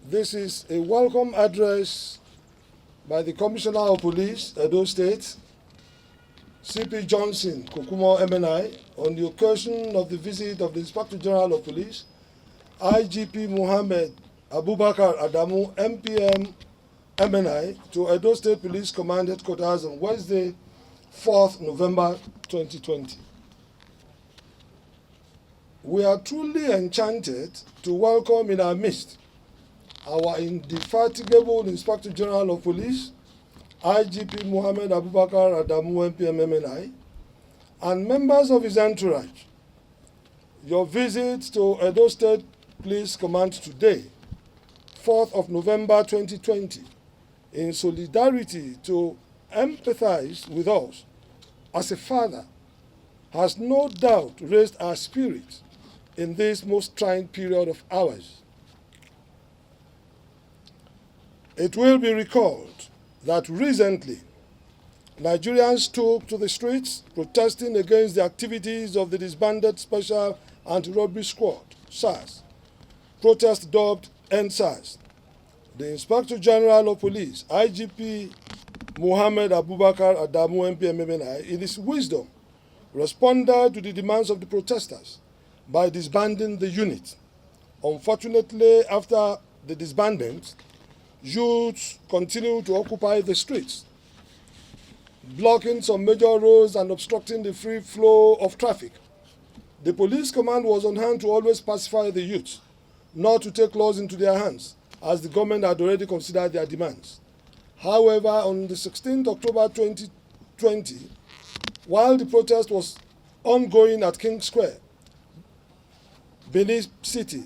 This is a welcome address by the Commissioner of Police, Edo State, CP Johnson Kokumo MNI, on the occasion of the visit of the Inspector General of Police, IGP Mohammed Abubakar Adamu, MPM MNI, to Edo State Police Command Headquarters on Wednesday, 4th November 2020. We are truly enchanted to welcome in our midst our indefatigable Inspector General of Police, IGP Mohammed Abubakar Adamu, MPM MNI, and members of his entourage. Your visit to Edo State Police Command today, 4th of November 2020, in solidarity to empathize with us as a father, has no doubt raised our spirits in this most trying period of ours. It will be recalled that recently, Nigerians took to the streets protesting against the activities of the disbanded Special Anti-Robbery Squad, SARS, protest dubbed End SARS. The Inspector General of Police, IGP Mohammed Abubakar Adamu, MPM MNI, in his wisdom, responded to the demands of the protesters by disbanding the unit. Unfortunately, after the disbandment, youths continue to occupy the streets, blocking some major roads and obstructing the free flow of traffic. The police command was on hand to always pacify the youth, not to take laws into their hands, as the government had already considered their demands. However, on the 16th October 2020, while the protest was ongoing at King Square, Benin City,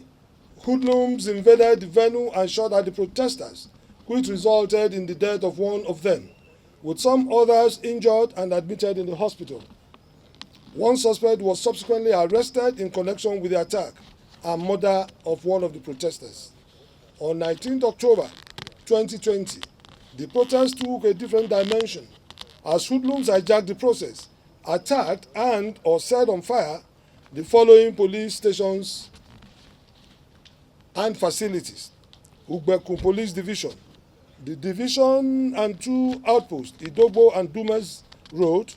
hoodlums invaded the venue and shot at the protesters, which resulted in the death of one of them, with some others injured and admitted in the hospital. One suspect was subsequently arrested in connection with the attack and murder of one of the protesters. On 19th October 2020, the protest took a different dimension as hoodlums hijacked the process, attacked and or set on fire the following police stations and facilities: Ugbeku Police Division, the division and two outposts, Idogbo and Dumas Road,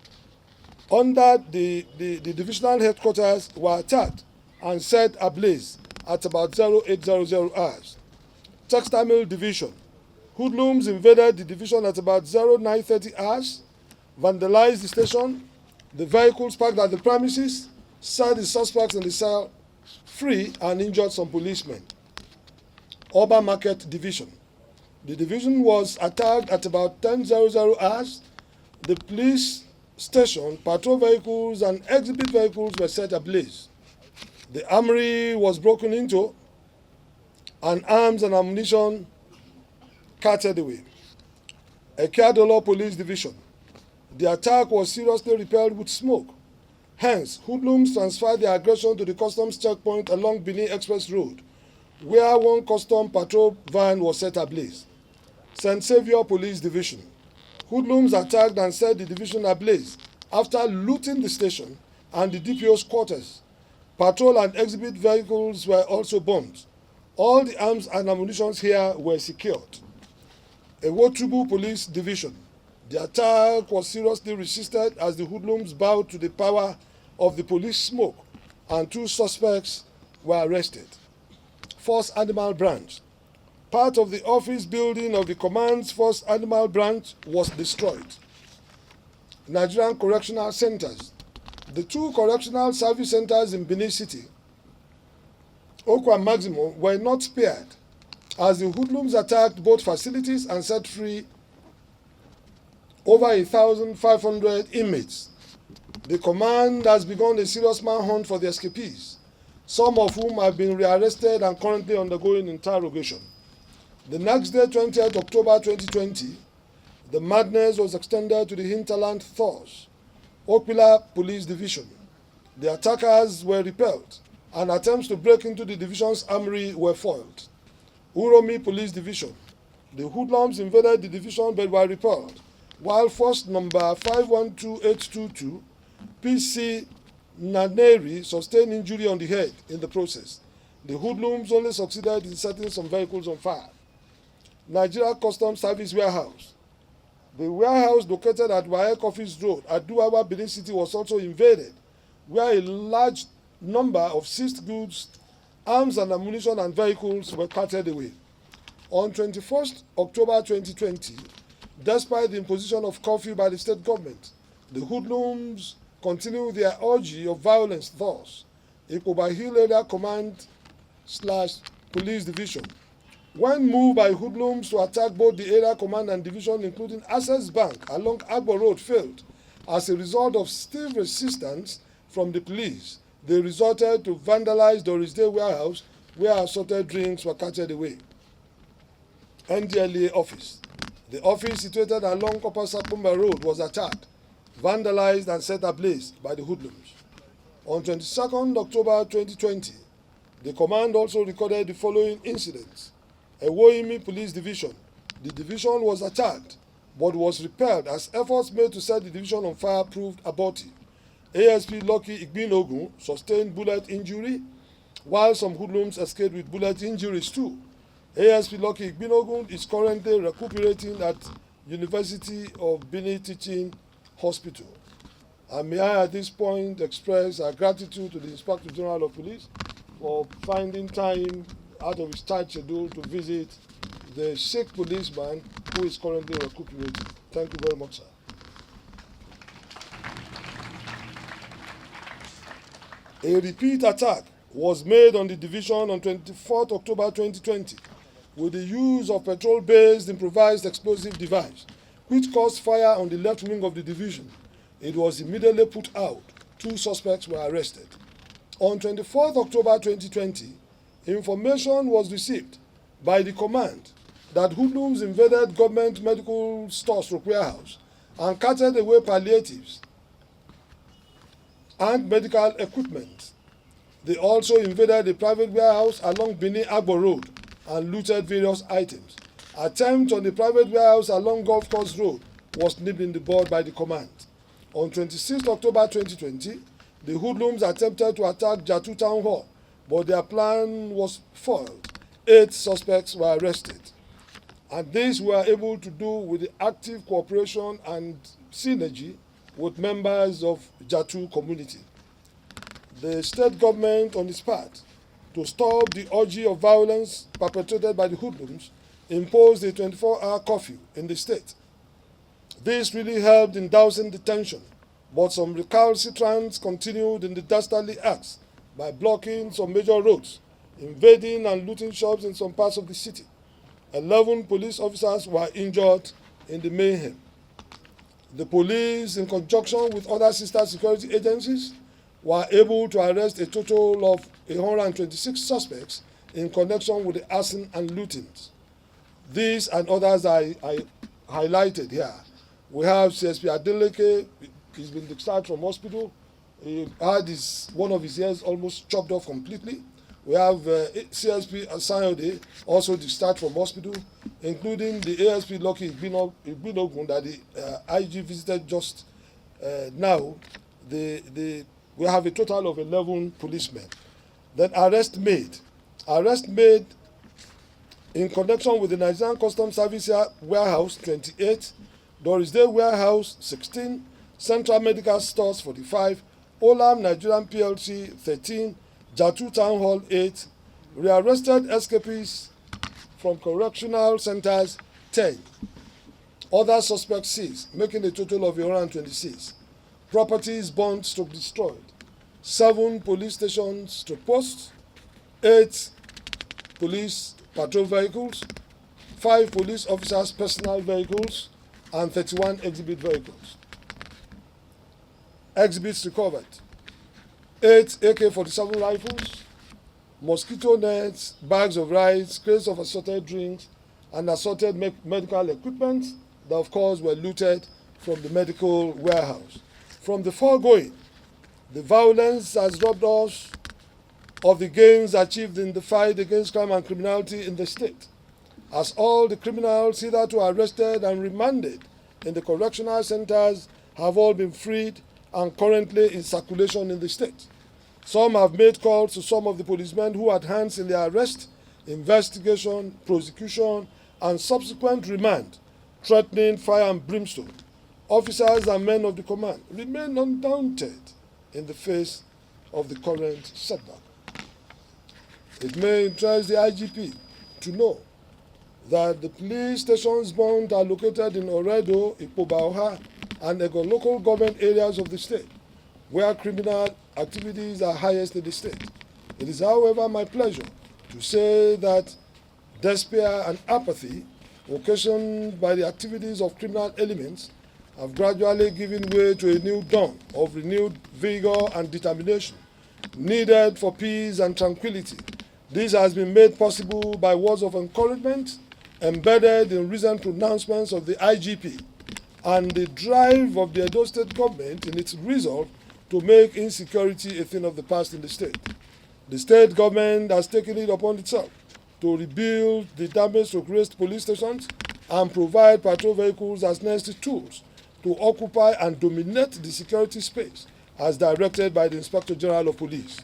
under the divisional headquarters, were attacked and set ablaze at about 0800 hours. Textile Division, hoodlums invaded the division at about 0930 hours, vandalized the station, the vehicles parked at the premises, set the suspects in the cell free and injured some policemen. Oba Market Division, the division was attacked at about 10:00 hours. The police station, patrol vehicles and exhibit vehicles were set ablaze. The armory was broken into and arms and ammunition carted away. Ekeadolo Police Division, the attack was seriously repelled with smoke. Hence, hoodlums transferred their aggression to the customs checkpoint along Benin Express Road, where one custom patrol van was set ablaze. St. Saviour Police Division, hoodlums attacked and set the division ablaze after looting the station and the DPO's quarters. Patrol and exhibit vehicles were also bombed. All the arms and ammunition here were secured. Ewotubu Police Division, the attack was seriously resisted as the hoodlums bowed to the power of the police smoke and 2 suspects were arrested. Force Animal Branch. Part of the office building of the command's Force Animal Branch was destroyed. Nigerian Correctional Centers. The 2 correctional service centers in Benin City, Okwa and Maximo, were not spared as the hoodlums attacked both facilities and set free over 1,500 inmates. The command has begun a serious manhunt for the escapees, some of whom have been rearrested and currently undergoing interrogation. The next day, 20th October 2020, the madness was extended to the hinterland Thors, Okpila Police Division. The attackers were repelled, and attempts to break into the division's armory were foiled. Uromi Police Division. The hoodlums invaded the division but were repelled, while Force number 512822, PC Naneri, sustained injury on the head in the process. The hoodlums only succeeded in setting some vehicles on fire. Nigeria Customs Service Warehouse. The warehouse located at Waek Office Road at Duawa, Benin City was also invaded, where a large number of seized goods, arms and ammunition and vehicles were carted away. On 21st October 2020, despite the imposition of curfew by the state government, the hoodlums continued their orgy of violence thus. Ikoba Hill Area Command/Police Division. When moved by hoodlums to attack both the area command and division, including Access Bank along Agbo Road, failed. As a result of stiff resistance from the police, they resorted to vandalize Doris Day warehouse, where assorted drinks were carted away. NDLA office. The office situated along Copper Sapumba Road was attacked, vandalized and set ablaze by the hoodlums. On 22nd October 2020, the command also recorded the following incidents. Ewoimi Police Division. The division was attacked but was repelled as efforts made to set the division on fire proved abortive. ASP Lucky Igbinogun sustained bullet injury, while some hoodlums escaped with bullet injuries too. ASP Lucky Igbinogun is currently recuperating at University of Benin Teaching Hospital. And may I at this point express our gratitude to the Inspector General of Police for finding time out of his tight schedule to visit the sick policeman who is currently recuperating. Thank you very much, sir. A repeat attack was made on the division on 24th October 2020 with the use of petrol-based improvised explosive device, which caused fire on the left wing of the division. It was immediately put out. 2 suspects were arrested. On 24th October 2020, information was received by the command that hoodlums invaded government medical stores warehouse and carted away palliatives and medical equipment. They also invaded a private warehouse along Benin Agbo Road and looted various items. Attempt on the private warehouse along Golf Course Road was nipped in the bud by the command. On 26 October 2020, the hoodlums attempted to attack Jatu Town Hall, but their plan was foiled. 8 suspects were arrested, and these were able to do with the active cooperation and synergy with members of Jatu community. The state government, on its part, to stop the orgy of violence perpetrated by the hoodlums, imposed a 24-hour curfew in the state. This really helped in dousing the tension, but some recalcitrants continued in the dastardly acts by blocking some major roads, invading and looting shops in some parts of the city. 11 police officers were injured in the mayhem. The police, in conjunction with other sister security agencies, were able to arrest a total of 126 suspects in connection with the arson and lootings. These and others I highlighted here. We have CSP Adeleke. He's been discharged from hospital. He had one of his ears almost chopped off completely. We have CSP Asayode, also discharged from hospital, including the ASP Lucky Igbinogun that the IG visited just now. We have a total of 11 policemen. Then arrest made in connection with the Nigerian Customs Service Warehouse 28, Doris Day Warehouse 16, Central Medical Stores 45, Olam Nigerian PLC 13, Jatu Town Hall 8, rearrested escapees from correctional centers 10, other suspects 6, making a total of 126. Properties burnt to destroyed, 7 police stations to post, 8 police patrol vehicles, 5 police officers' personal vehicles, and 31 exhibit vehicles. Exhibits recovered: 8 AK-47 rifles, mosquito nets, bags of rice, crates of assorted drinks, and assorted medical equipment that, of course, were looted from the medical warehouse. From the foregoing, the violence has robbed us of the gains achieved in the fight against crime and criminality in the state, as all the criminals hitherto arrested and remanded in the correctional centers have all been freed and currently in circulation in the state. Some have made calls to some of the policemen who had hands in the arrest, investigation, prosecution, and subsequent remand, threatening fire and brimstone. Officers and men of the command remain undaunted in the face of the current setback. It may interest the IGP to know that the police stations burnt are located in Oredo, Ipobaoha, and Ego local government areas of the state, where criminal activities are highest in the state. It is, however, my pleasure to say that despair and apathy occasioned by the activities of criminal elements have gradually given way to a new dawn of renewed vigor and determination needed for peace and tranquility. This has been made possible by words of encouragement embedded in recent pronouncements of the IGP and the drive of the Edo State government in its resolve to make insecurity a thing of the past in the state. The state government has taken it upon itself to rebuild the damaged or razed police stations and provide patrol vehicles as necessary tools to occupy and dominate the security space as directed by the Inspector General of Police.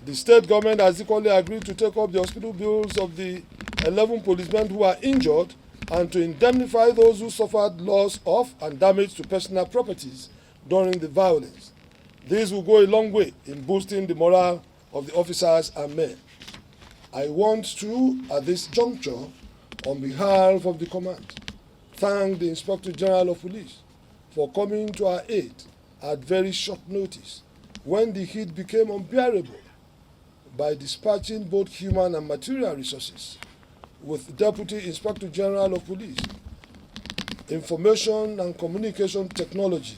The state government has equally agreed to take up the hospital bills of the 11 policemen who are injured and to indemnify those who suffered loss of and damage to personal properties during the violence. This will go a long way in boosting the morale of the officers and men. I want to, at this juncture, on behalf of the command, thank the Inspector General of Police for coming to our aid at very short notice when the heat became unbearable by dispatching both human and material resources with Deputy Inspector General of Police, Information and Communication Technology,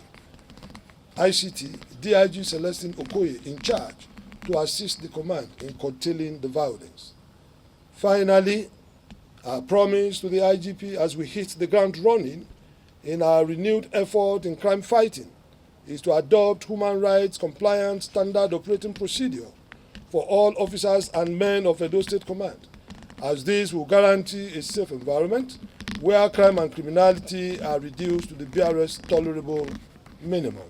ICT, DIG Celestine Okoye in charge to assist the command in curtailing the violence. Finally, our promise to the IGP as we hit the ground running in our renewed effort in crime fighting is to adopt human rights compliant standard operating procedure for all officers and men of Edo State Command, as this will guarantee a safe environment where crime and criminality are reduced to the barest tolerable minimum.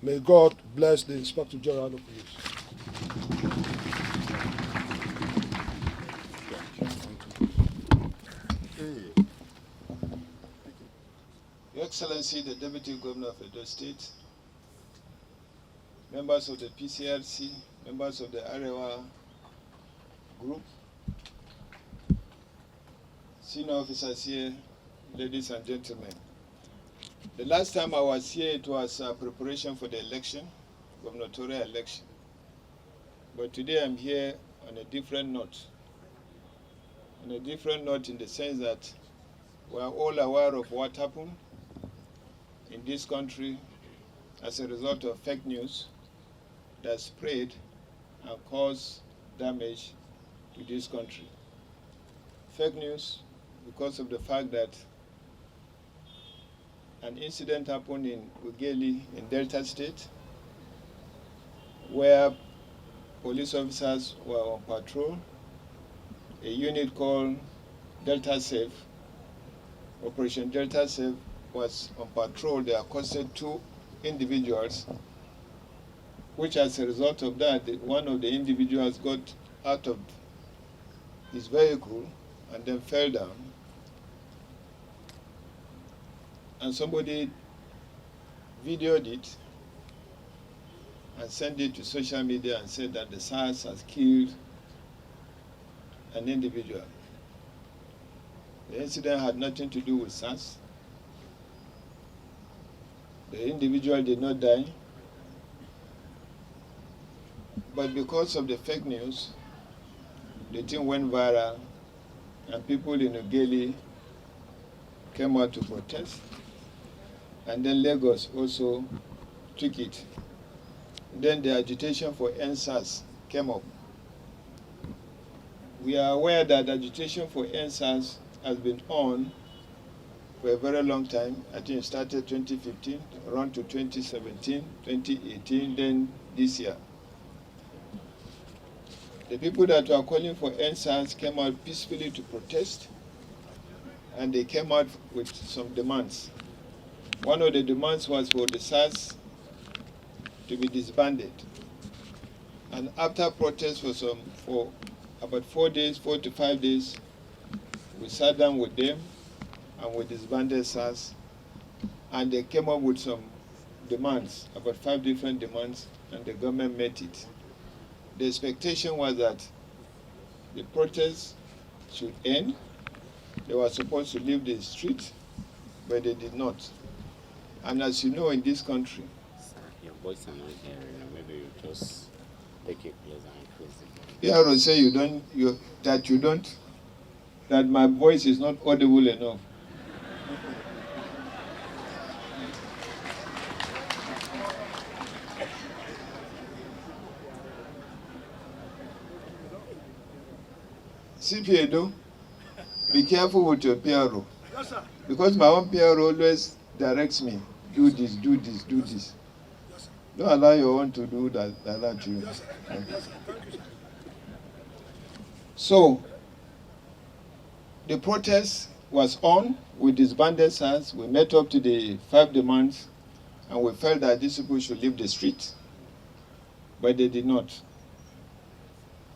May God bless the Inspector General of Police. Your Excellency, the Deputy Governor of Edo State, members of the PCRC, members of the Arewa group, senior officers here, ladies and gentlemen. The last time I was here, it was preparation for the election, gubernatorial election. But today I'm here on a different note. On a different note in the sense that we are all aware of what happened in this country as a result of fake news that spread and caused damage to this country. Fake news because of the fact that an incident happened in Ugeli in Delta State where police officers were on patrol. A unit called Delta Safe, Operation Delta Safe, was on patrol. They accosted 2 individuals, which as a result of that, one of the individuals got out of his vehicle and then fell down. And somebody videoed it and sent it to social media and said that the SARS has killed an individual. The incident had nothing to do with SARS. The individual did not die. But because of the fake news, the thing went viral and people in Ogeli came out to protest. And then Lagos also took it. Then the agitation for SARS came up. We are aware that agitation for SARS has been on for a very long time. I think it started 2015, around to 2017, 2018, then this year. The people that were calling for SARS came out peacefully to protest, and they came out with some demands. One of the demands was for the SARS to be disbanded. And after protest for about 4 to 5 days, we sat down with them and we disbanded SARS. And they came up with some demands, about 5 different demands, and the government met it. The expectation was that the protests should end. They were supposed to leave the street, but they did not. And as you know, in this country, Sir, your voice are not hearing. Maybe you just take it closer and increase it. Piero say that my voice is not audible enough. See, Pedro, be careful with your Piero. Yes, sir. Because my own Piero always directs me, do this, do this, do this. Yes, sir. Don't allow your own to do that to you. Yes, sir. Yes, sir. Thank you, sir. So, the protest was on. We disbanded SARS. We met up to the 5 demands, and we felt that these people should leave the street. But they did not.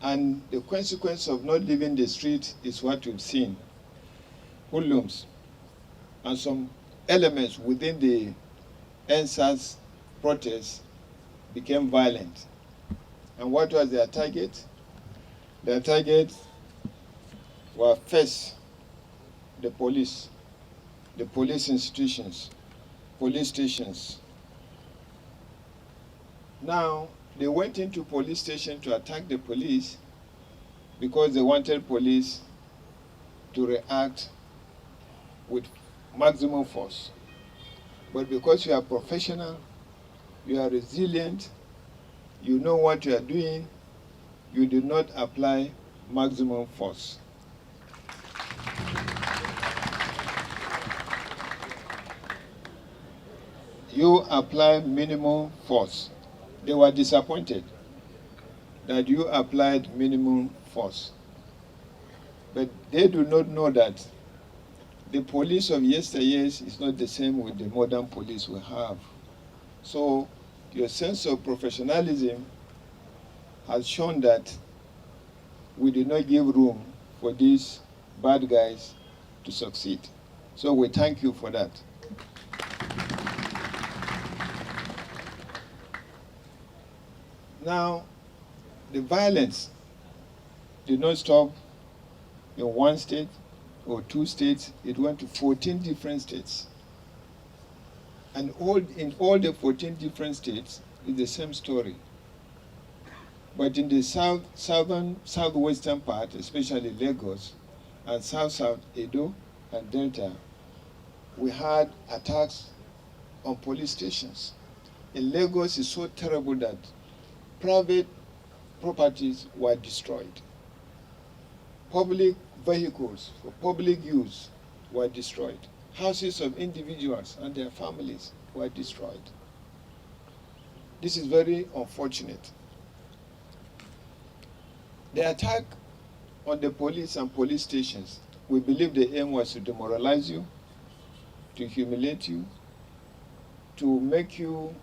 And the consequence of not leaving the street is what we've seen. Hoodlums and some elements within the SARS protests became violent. And what was their target? Their target were first the police institutions, police stations. Now, they went into police station to attack the police because they wanted police to react with maximum force. But because you are professional, you are resilient, you know what you are doing, you do not apply maximum force. You apply minimum force. They were disappointed that you applied minimum force. But they do not know that the police of yesteryears is not the same with the modern police we have. So your sense of professionalism has shown that we did not give room for these bad guys to succeed. So we thank you for that. Now, the violence did not stop in one state or 2 states. It went to 14 different states. And in all the 14 different states, it's the same story. But in the southwestern part, especially Lagos, and south Edo and Delta, we had attacks on police stations. In Lagos, it's so terrible that private properties were destroyed. Public vehicles for public use were destroyed. Houses of individuals and their families were destroyed. This is very unfortunate. The attack on the police and police stations, we believe the aim was to demoralize you, to humiliate you, to make you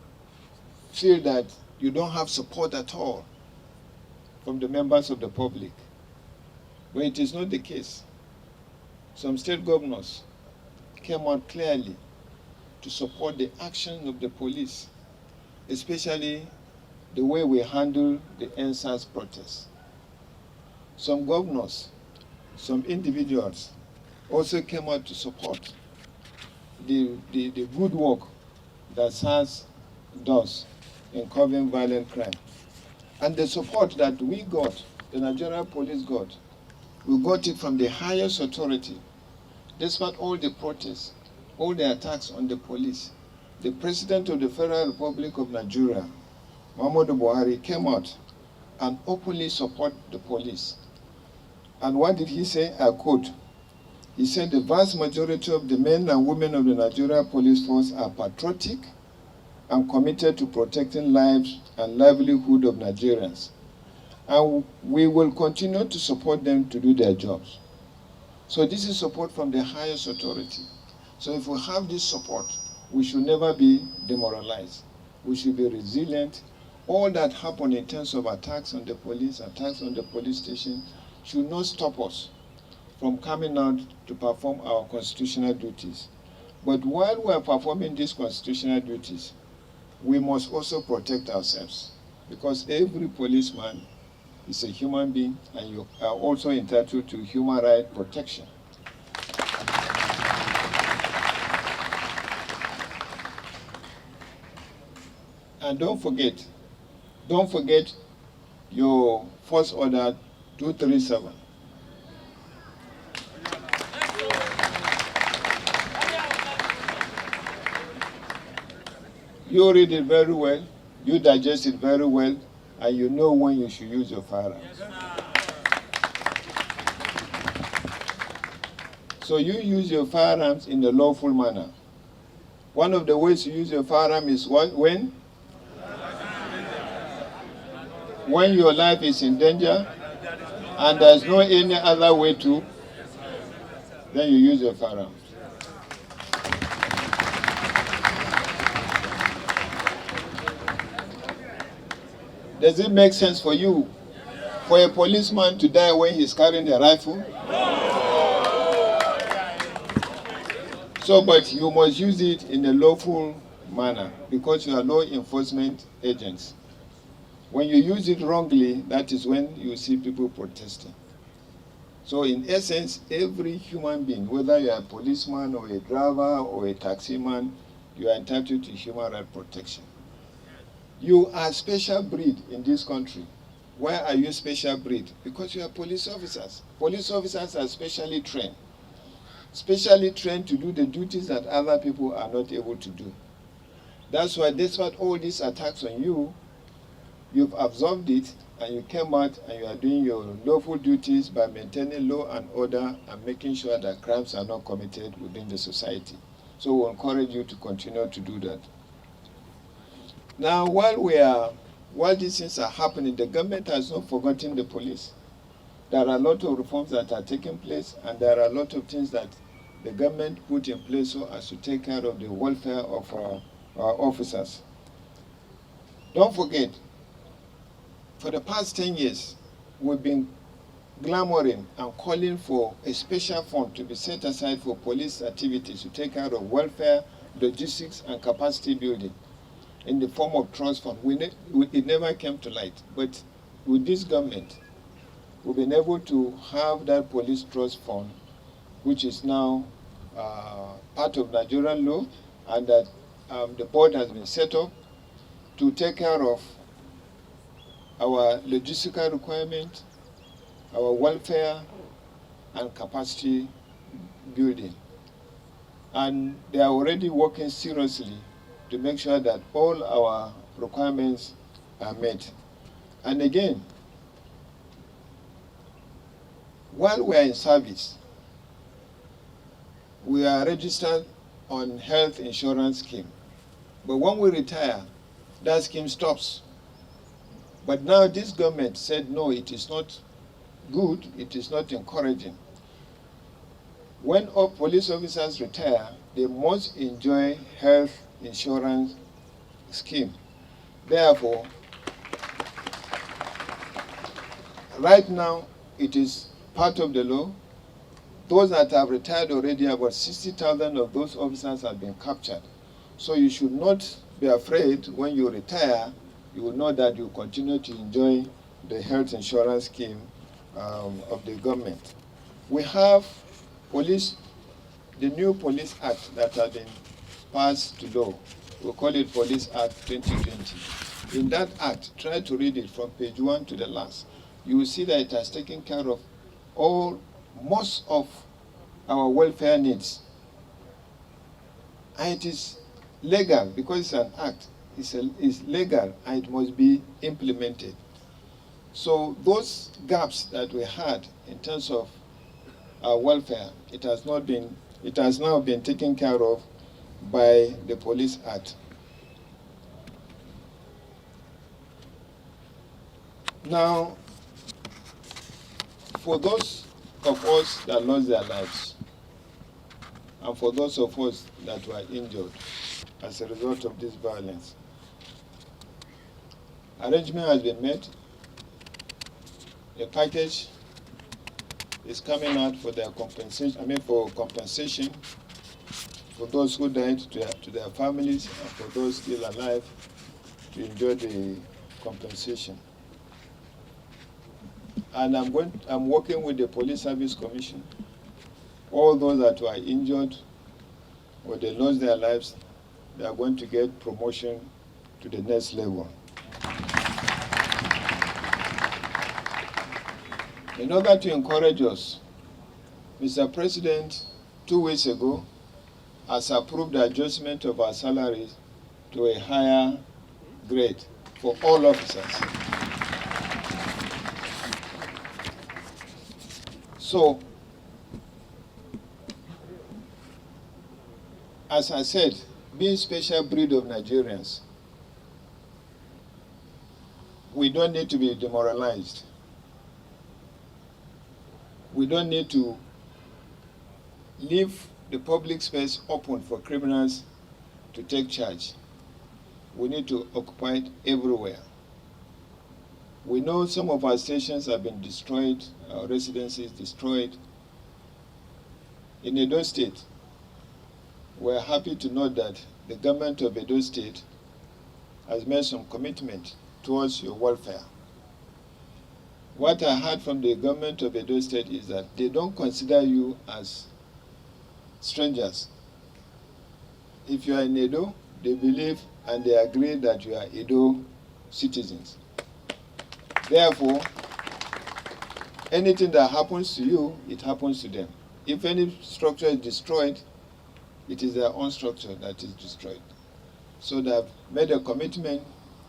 feel that you don't have support at all from the members of the public. But it is not the case. Some state governors came out clearly to support the action of the police, especially the way we handle the SARS protests. Some governors, some individuals also came out to support the good work that SARS does in curbing violent crime. And the support that we got, the Nigerian police got, we got it from the highest authority. Despite all the protests, all the attacks on the police, the President of the Federal Republic of Nigeria, Muhammadu Buhari, came out and openly supported the police. And what did he say? I quote, he said, the vast majority of the men and women of the Nigeria police force are patriotic and committed to protecting lives and livelihood of Nigerians. And we will continue to support them to do their jobs. So this is support from the highest authority. So if we have this support, we should never be demoralized. We should be resilient. All that happened in terms of attacks on the police, attacks on the police station, should not stop us from coming out to perform our constitutional duties. But while we are performing these constitutional duties, we must also protect ourselves, because every policeman is a human being, and you are also entitled to human rights protection. And don't forget your First Order 237. You read it very well, you digest it very well, and you know when you should use your firearms. So you use your firearms in a lawful manner. One of the ways you use your firearm is when your life is in danger and there's no any other way to, then you use your firearm. Does it make sense for you for a policeman to die when he's carrying a rifle? So, but you must use it in a lawful manner because you are law enforcement agents. When you use it wrongly, that is when you see people protesting. So in essence, every human being, whether you are a policeman or a driver or a taxi man, you are entitled to human rights protection. You are a special breed in this country. Why are you a special breed? Because you are police officers. Police officers are specially trained to do the duties that other people are not able to do. That's why despite all these attacks on you, you've absorbed it and you came out and you are doing your lawful duties by maintaining law and order and making sure that crimes are not committed within the society. So we encourage you to continue to do that. Now, while these things are happening, the government has not forgotten the police. There are a lot of reforms that are taking place, and there are a lot of things that the government put in place so as to take care of the welfare of our officers. Don't forget, for the past 10 years, we've been clamoring and calling for a special fund to be set aside for police activities to take care of welfare, logistics, and capacity building in the form of trust fund. It never came to light, but with this government, we've been able to have that police trust fund, which is now part of Nigerian law, and that the board has been set up to take care of our logistical requirement, our welfare, and capacity building. And they are already working seriously to make sure that all our requirements are met. And again, while we are in service, we are registered on health insurance scheme. But when we retire, that scheme stops. But now this government said, no, it is not good, it is not encouraging. When all police officers retire, they must enjoy health insurance scheme. Therefore, right now, it is part of the law. Those that have retired already, about 60,000 of those officers have been captured. So you should not be afraid when you retire, you will know that you continue to enjoy the health insurance scheme of the government. We have the new Police Act that has been passed to law. We call it Police Act 2020. In that act, try to read it from page 1 to the last. You will see that it has taken care of most of our welfare needs. And it is legal because it's an act. It's legal and it must be implemented. So those gaps that we had in terms of our welfare, it has now been taken care of by the Police Act. Now, for those of us that lost their lives, and for those of us that were injured as a result of this violence, arrangement has been made. A package is coming out for their compensation. For compensation for those who died to their families, and for those still alive to enjoy the compensation. And I'm working with the Police Service Commission. All those that were injured or they lost their lives, they are going to get promotion to the next level. In order to encourage us, Mr. President, 2 weeks ago, has approved the adjustment of our salaries to a higher grade for all officers. So, as I said, being special breed of Nigerians, we don't need to be demoralized. We don't need to leave the public space open for criminals to take charge. We need to occupy it everywhere. We know some of our stations have been destroyed, our residences destroyed. In Edo State, we're happy to know that the government of Edo State has made some commitment towards your welfare. What I heard from the government of Edo State is that they don't consider you as strangers. If you are in Edo, they believe and they agree that you are Edo citizens. Therefore, anything that happens to you, it happens to them. If any structure is destroyed, it is their own structure that is destroyed. So they have made a commitment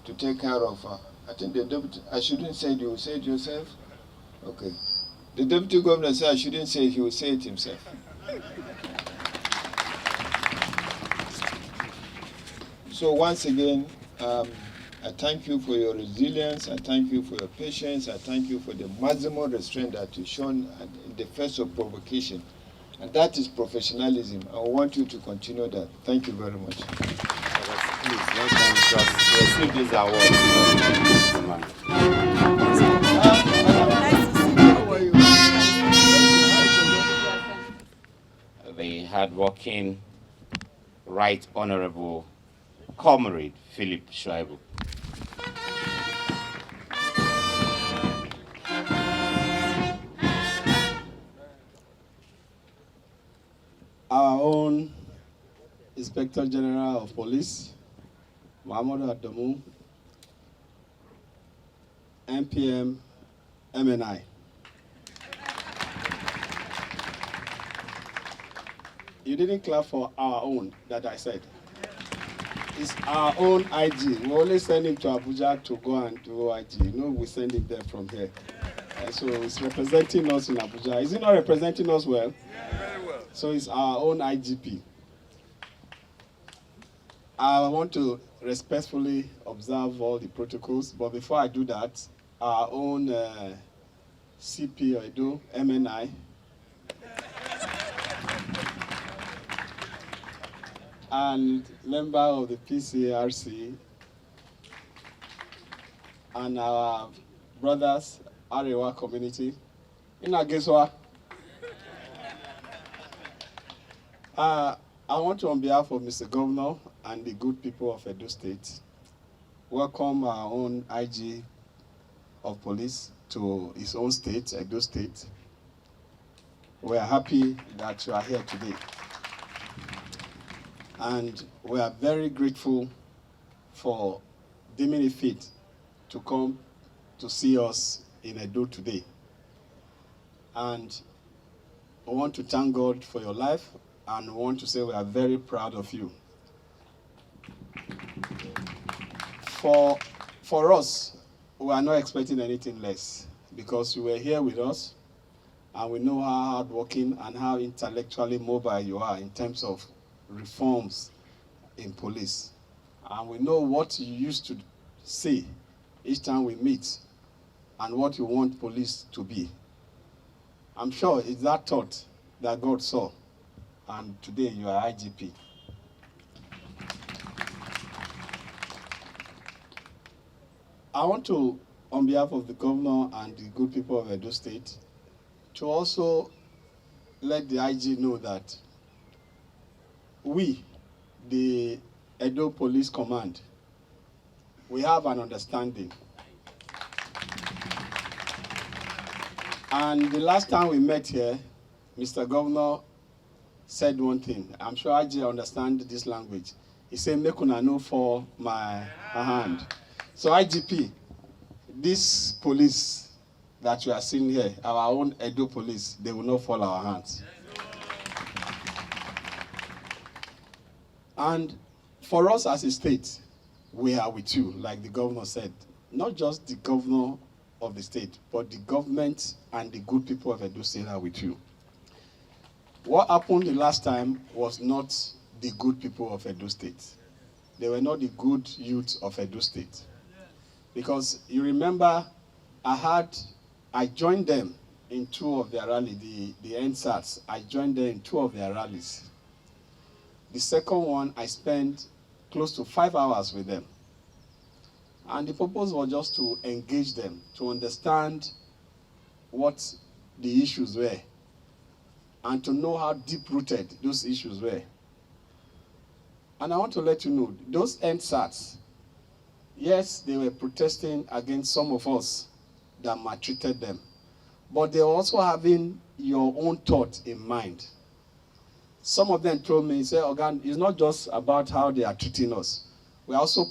to take care of I think the deputy, I shouldn't say it, you will say it yourself? Okay. The deputy governor said I shouldn't say it, he will say it himself. So once again, I thank you for your resilience, I thank you for your patience, I thank you for the maximum restraint that you've shown in the face of provocation. And that is professionalism. I want you to continue that. Thank you very much. Please, let them just receive this award. The hardworking, Right Honorable Comrade Philip Schreiber. Our own Inspector General of Police, Muhammad Adamu, MPM, MNI. You didn't clap for our own, that I said. It's our own IG. We only send him to Abuja to go and do IG. You know, we send him there from here. So it's representing us in Abuja. Is he not representing us well? Yeah, very well. So it's our own IGP. I want to respectfully observe all the protocols, but before I do that, our own CP or Edo, MNI, and member of the PCRC, and our brothers, Arewa community, in Ageswa. I want to, on behalf of Mr. Governor and the good people of Edo State, welcome our own IG of police to his own state, Edo State. We are happy that you are here today. And we are very grateful for deeming it fit to come to see us in Edo today. And I want to thank God for your life, and I want to say we are very proud of you. For us, we are not expecting anything less, because you were here with us, and we know how hardworking and how intellectually mobile you are in terms of reforms in police. And we know what you used to say each time we meet and what you want police to be. I'm sure it's that thought that God saw, and today you are IGP. I want to, on behalf of the governor and the good people of Edo State, to also let the IG know that we, the Edo Police Command, we have an understanding. And the last time we met here, Mr. Governor said one thing. I'm sure IG understands this language. He said, "Make una know for my hand." So IGP, this police that you are seeing here, our own Edo police, they will not fall our hands. And for us as a state, we are with you, like the governor said. Not just the governor of the state, but the government and the good people of Edo State are with you. What happened the last time was not the good people of Edo State. They were not the good youth of Edo State. Because you remember, I joined them in two of their rallies, the NSARS. I joined them in two of their rallies. The second one, I spent close to 5 hours with them. And the purpose was just to engage them, to understand what the issues were, and to know how deep-rooted those issues were. And I want to let you know, those NSARS, yes, they were protesting against some of us that maltreated them, but they were also having your own thought in mind. Some of them told me, say, "Ogan, it's not just about how they are treating us. We're also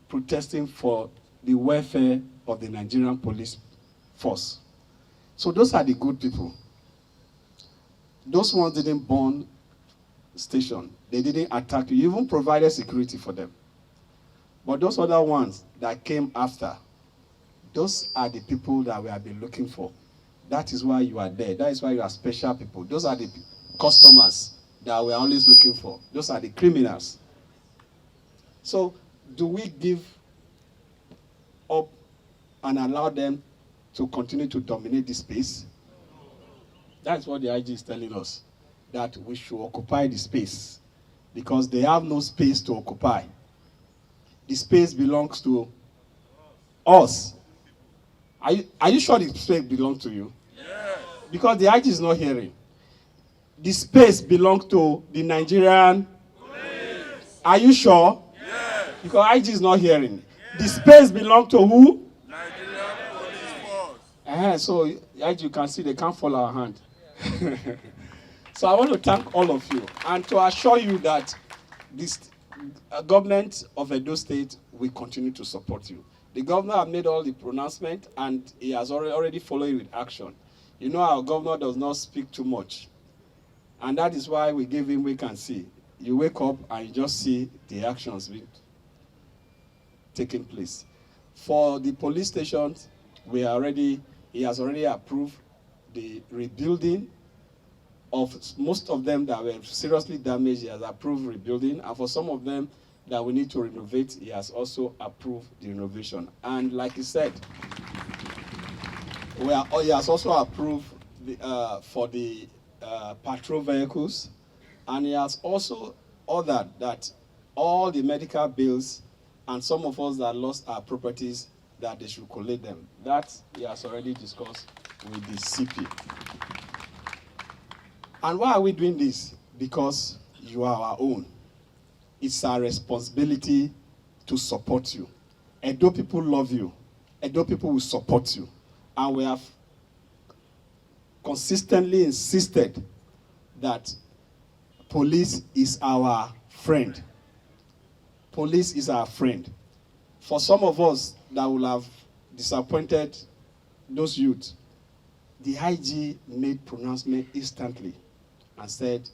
protesting for the welfare of the Nigerian police force." So those are the good people. Those ones didn't burn station. They didn't attack you. You even provided security for them. But those other ones that came after, those are the people that we have been looking for. That is why you are there. That is why you are special people. Those are the customers that we are always looking for. Those are the criminals. So do we give up and allow them to continue to dominate this space? That's what the IG is telling us, that we should occupy the space, because they have no space to occupy. The space belongs to us. Are you sure the space belongs to you? Yes. Because the IG is not hearing. The space belongs to the Nigerian police. Are you sure? Yes. Because IG is not hearing. Yes. The space belongs to who? Nigerian police force. So as you can see, they can't follow our hand. So I want to thank all of you and to assure you that this government of Edo State will continue to support you. The governor has made all the pronouncement and he has already followed with action. You know, our governor does not speak too much. And that is why we give him wait and see. You wake up and you just see the actions being taking place. For the police stations, he has already approved the rebuilding of most of them that were seriously damaged. He has approved rebuilding, and for some of them that we need to renovate, he has also approved the renovation. And like he said, he has also approved for the patrol vehicles, and he has also ordered that all the medical bills and some of us that lost our properties, that they should collect them. That he has already discussed with the CP. And why are we doing this? Because you are our own. It's our responsibility to support you. Edo people love you. Edo people will support you. And we have consistently insisted that police is our friend. Police is our friend. For some of us that will have disappointed those youth, the IG made pronouncement instantly and said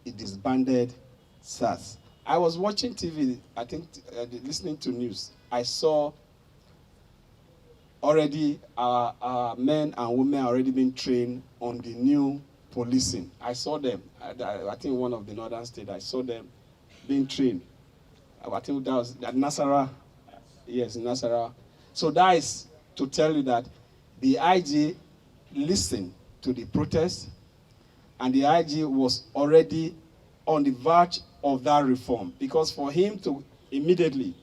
it disbanded SARS. I was watching TV, I think, listening to news. I saw already our men and women already being trained on the new policing. I saw them. I think one of the northern states, I saw them being trained. I think that was at Nasarawa. Yes, Nasarawa. So that is to tell you that the IG listened to the protest, and the IG was already on the verge of that reform, because for him to immediately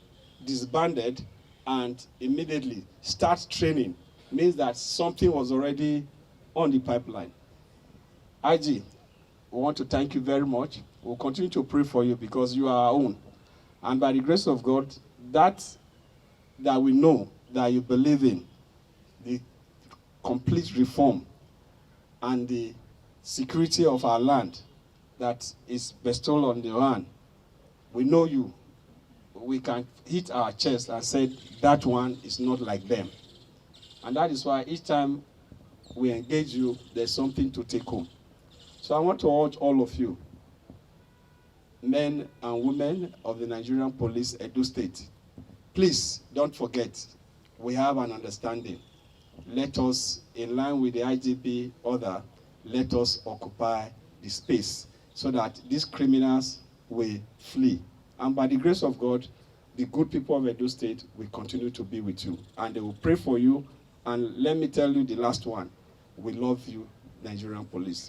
disbanded and immediately start training means that something was already on the pipeline. IG, we want to thank you very much. We'll continue to pray for you because you are our own. And by the grace of God, that we know that you believe in, the complete reform and the security of our land that is bestowed on the land, we know you. We can hit our chest and say that one is not like them. And that is why each time we engage you, there's something to take home. So I want to urge all of you, men and women of the Nigerian Police Edo State, please don't forget, we have an understanding. Let us, in line with the IGP order, let us occupy the space so that these criminals will flee. And by the grace of God, the good people of Edo State will continue to be with you. And they will pray for you. And let me tell you the last one. We love you, Nigerian police.